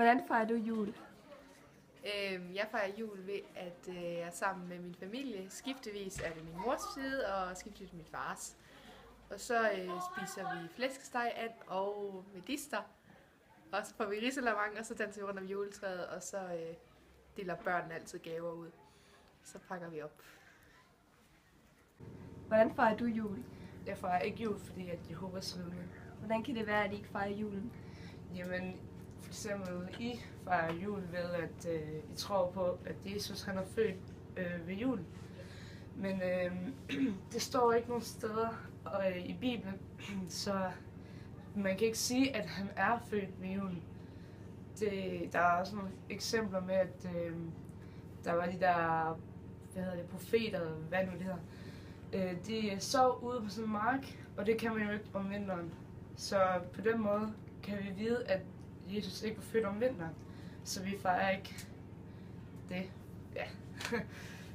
Hvordan fejrer du jul? Jeg fejrer jul ved, at jeg er sammen med min familie. Skiftevis er det min mors side, og skiftevis min fars. Og så spiser vi flæskesteg, and og medister. Og så får vi risalamande, og så danser vi rundt om juletræet, og så deler børnene altid gaver ud. Så pakker vi op. Hvordan fejrer du jul? Jeg fejrer ikke jul, fordi at Jehovas vidne. Hvordan kan det være, at I ikke fejrer julen? Jamen, for eksempel, I fejrer jul ved, at I tror på, at Jesus han er født ved julen. Men det står ikke nogen steder i Bibelen, så man kan ikke sige, at han er født ved julen. Der er også nogle eksempler med, at der var de der, profeter, hvad nu det hedder. De sov ude på sådan en mark, og det kan man jo ikke om vinteren. Så på den måde kan vi vide, at Jesus ikke var født om vinteren. Så vi fejrer ikke det. Ja.